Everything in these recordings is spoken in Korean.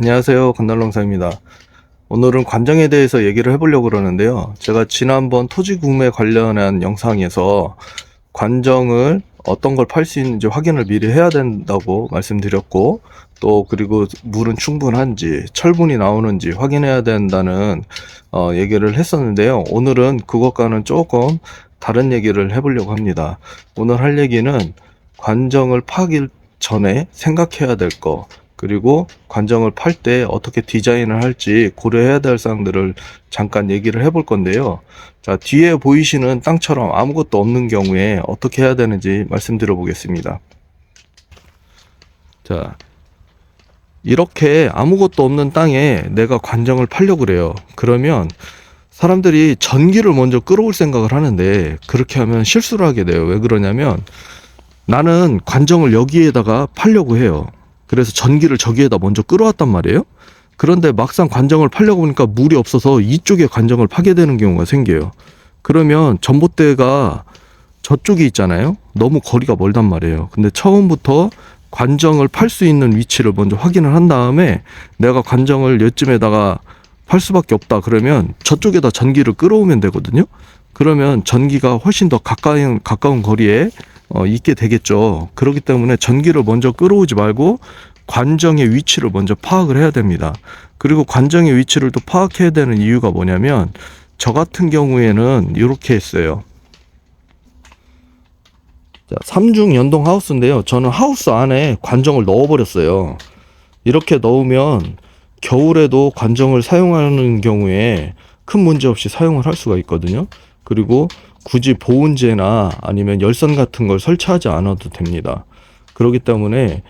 안녕하세요. 건달농사입니다. 오늘은 관정에 대해서 얘기를 해보려고 그러는데요. 제가 지난번 토지 구매 관련한 영상에서 관정을 어떤 걸 팔 수 있는지 확인을 미리 해야 된다고 말씀드렸고, 또 그리고 물은 충분한지 철분이 나오는지 확인해야 된다는 얘기를 했었는데요. 오늘은 그것과는 조금 다른 얘기를 해보려고 합니다. 오늘 할 얘기는 관정을 파기 전에 생각해야 될 거, 그리고 관정을 팔 때 어떻게 디자인을 할지 고려해야 될 사항들을 잠깐 얘기를 해볼 건데요. 자, 뒤에 보이시는 땅처럼 아무것도 없는 경우에 어떻게 해야 되는지 말씀드려 보겠습니다. 자, 이렇게 아무것도 없는 땅에 내가 관정을 팔려고 그래요. 그러면 사람들이 전기를 먼저 끌어올 생각을 하는데, 그렇게 하면 실수를 하게 돼요. 왜 그러냐면, 나는 관정을 여기에다가 팔려고 해요. 그래서 전기를 저기에다 먼저 끌어왔단 말이에요. 그런데 막상 관정을 팔려고 보니까 물이 없어서 이쪽에 관정을 파게 되는 경우가 생겨요. 그러면 전봇대가 저쪽에 있잖아요. 너무 거리가 멀단 말이에요. 근데 처음부터 관정을 팔 수 있는 위치를 먼저 확인을 한 다음에, 내가 관정을 여쯤에다가 팔 수밖에 없다 그러면 저쪽에다 전기를 끌어오면 되거든요. 그러면 전기가 훨씬 더 가까운 거리에 있게 되겠죠. 그렇기 때문에 전기를 먼저 끌어오지 말고 관정의 위치를 먼저 파악을 해야 됩니다. 그리고 관정의 위치를 또 파악해야 되는 이유가 뭐냐면, 저 같은 경우에는 이렇게 했어요. 자, 3중 연동 하우스인데요. 저는 하우스 안에 관정을 넣어버렸어요. 이렇게 넣으면 겨울에도 관정을 사용하는 경우에 큰 문제 없이 사용을 할 수가 있거든요. 그리고 굳이 보온재나 아니면 열선 같은 걸 설치하지 않아도 됩니다. 그렇기 때문에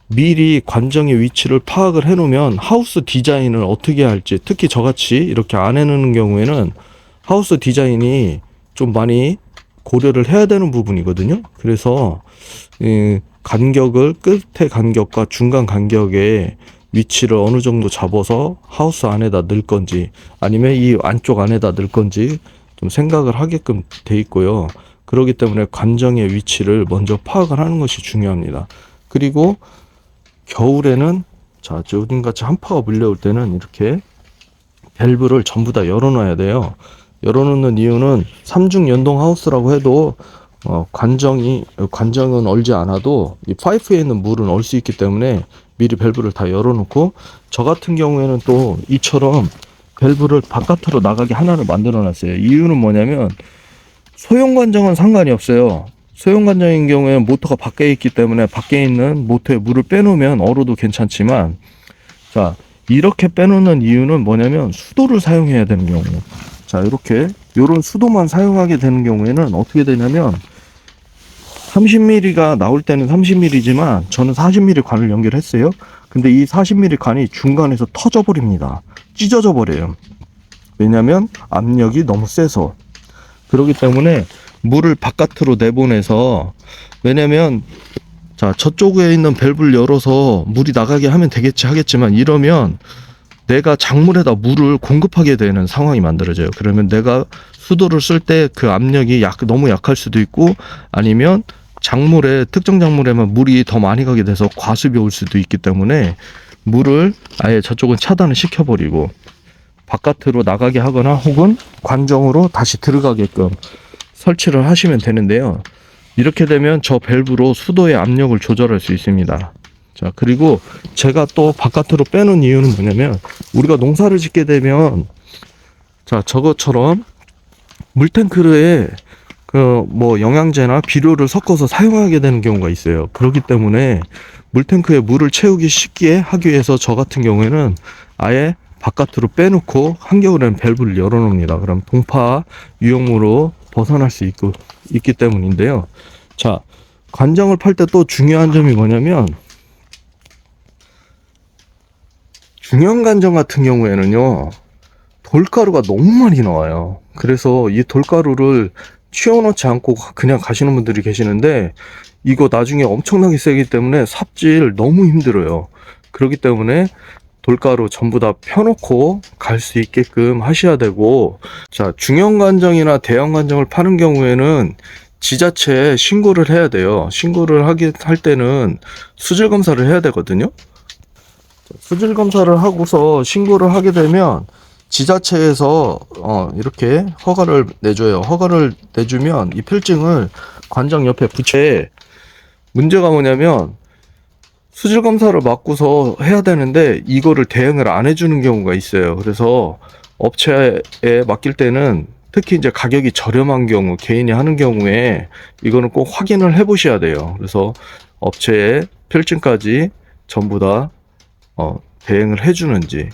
미리 관정의 위치를 파악을 해놓으면 하우스 디자인을 어떻게 할지, 특히 저같이 이렇게 안 해놓는 경우에는 하우스 디자인이 좀 많이 고려를 해야 되는 부분이거든요. 그래서 간격을, 끝의 간격과 중간 간격의 위치를 어느 정도 잡아서 하우스 안에다 넣을 건지 아니면 이 안쪽 안에다 넣을 건지 좀 생각을 하게끔 돼 있고요. 그렇기 때문에 관정의 위치를 먼저 파악을 하는 것이 중요합니다. 그리고 겨울에는, 자, 어딘가치 한파가 물려올 때는 이렇게 밸브를 전부 다 열어놔야 돼요. 열어놓는 이유는 3중 연동 하우스라고 해도 관정은 얼지 않아도 이 파이프에 있는 물은 얼 수 있기 때문에 미리 밸브를 다 열어놓고, 저 같은 경우에는 또 이처럼 밸브를 바깥으로 나가게 하나를 만들어 놨어요. 이유는 뭐냐면, 소형 관정은 상관이 없어요. 소형 관정인 경우에는 모터가 밖에 있기 때문에 밖에 있는 모터에 물을 빼놓으면 얼어도 괜찮지만, 자, 이렇게 빼놓는 이유는 뭐냐면 수도를 사용해야 되는 경우. 자, 이렇게 요런 수도만 사용하게 되는 경우에는 어떻게 되냐면, 30mm가 나올 때는 30mm지만 저는 40mm 관을 연결했어요. 근데 이 40mm 관이 중간에서 터져 버립니다. 찢어져 버려요. 왜냐면 압력이 너무 세서. 그렇기 때문에 물을 바깥으로 내보내서, 왜냐면 자, 저쪽에 있는 밸브를 열어서 물이 나가게 하면 되겠지 하겠지만, 이러면 내가 작물에다 물을 공급하게 되는 상황이 만들어져요. 그러면 내가 수도를 쓸 때 그 압력이 너무 약할 수도 있고, 아니면 특정 작물에만 물이 더 많이 가게 돼서 과습이 올 수도 있기 때문에 물을 아예 저쪽은 차단을 시켜버리고 바깥으로 나가게 하거나 혹은 관정으로 다시 들어가게끔 설치를 하시면 되는데요. 이렇게 되면 저 밸브로 수도의 압력을 조절할 수 있습니다. 자, 그리고 제가 또 바깥으로 빼놓은 이유는 뭐냐면, 우리가 농사를 짓게 되면, 자, 저것처럼 물탱크에 영양제나 비료를 섞어서 사용하게 되는 경우가 있어요. 그렇기 때문에 물탱크에 물을 채우기 쉽게 하기 위해서 저 같은 경우에는 아예 바깥으로 빼놓고 한겨울에는 밸브를 열어놓습니다. 그럼 동파 유형으로 벗어날 수 있기 때문인데요. 자, 관정을 팔 때 또 중요한 점이 뭐냐면, 중형 관정 같은 경우에는요, 돌가루가 너무 많이 나와요. 그래서 이 돌가루를 치워놓지 않고 그냥 가시는 분들이 계시는데, 이거 나중에 엄청나게 세기 때문에 삽질 너무 힘들어요. 그렇기 때문에 돌가루 전부 다 펴놓고 갈 수 있게끔 하셔야 되고, 자, 중형 관정이나 대형 관정을 파는 경우에는 지자체에 신고를 해야 돼요. 신고를 할 때는 수질 검사를 해야 되거든요. 수질 검사를 하고서 신고를 하게 되면 지자체에서 이렇게 허가를 내줘요. 허가를 내주면 이 필증을 관정 옆에 붙여. 문제가 뭐냐면 수질 검사를 맡고서 해야 되는데 이거를 대응을 안 해주는 경우가 있어요. 그래서 업체에 맡길 때는 특히 이제 가격이 저렴한 경우, 개인이 하는 경우에 이거는 꼭 확인을 해 보셔야 돼요. 그래서 업체에 필증까지 전부 다 대응을 해주는지.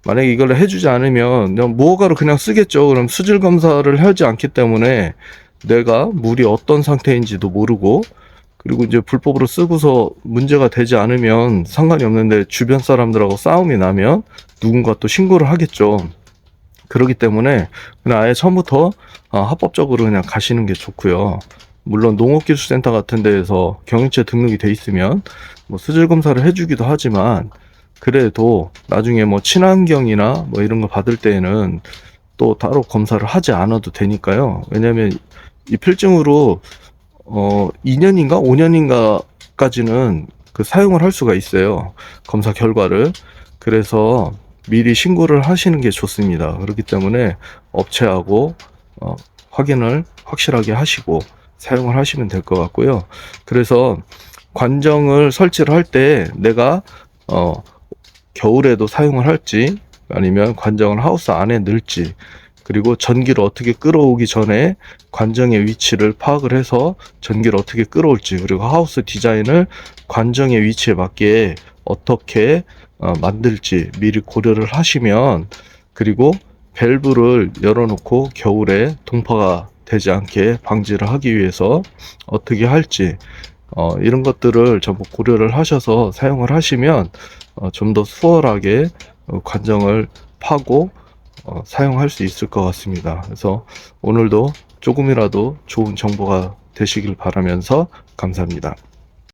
만약에 이걸 해주지 않으면 그냥 무허가로 그냥 쓰겠죠. 그럼 수질 검사를 하지 않기 때문에 내가 물이 어떤 상태인지도 모르고, 그리고 이제 불법으로 쓰고서 문제가 되지 않으면 상관이 없는데 주변 사람들하고 싸움이 나면 누군가 또 신고를 하겠죠. 그렇기 때문에 그냥 아예 처음부터 합법적으로 그냥 가시는 게 좋고요. 물론 농업기술센터 같은 데에서 경영체 등록이 돼 있으면 뭐 수질 검사를 해주기도 하지만, 그래도 나중에 뭐 친환경이나 뭐 이런 거 받을 때에는 또 따로 검사를 하지 않아도 되니까요. 왜냐면 이 필증으로 2년인가 5년인가까지는 그 사용을 할 수가 있어요. 검사 결과를. 그래서 미리 신고를 하시는 게 좋습니다. 그렇기 때문에 업체하고 확인을 확실하게 하시고 사용을 하시면 될 것 같고요. 그래서 관정을 설치를 할 때 내가 겨울에도 사용을 할지 아니면 관정을 하우스 안에 넣을지, 그리고 전기를 어떻게 끌어오기 전에 관정의 위치를 파악을 해서 전기를 어떻게 끌어올지, 그리고 하우스 디자인을 관정의 위치에 맞게 어떻게 만들지 미리 고려를 하시면, 그리고 밸브를 열어놓고 겨울에 동파가 되지 않게 방지를 하기 위해서 어떻게 할지 이런 것들을 전부 고려를 하셔서 사용을 하시면 좀 더 수월하게 관정을 파고 사용할 수 있을 것 같습니다. 그래서 오늘도 조금이라도 좋은 정보가 되시길 바라면서 감사합니다.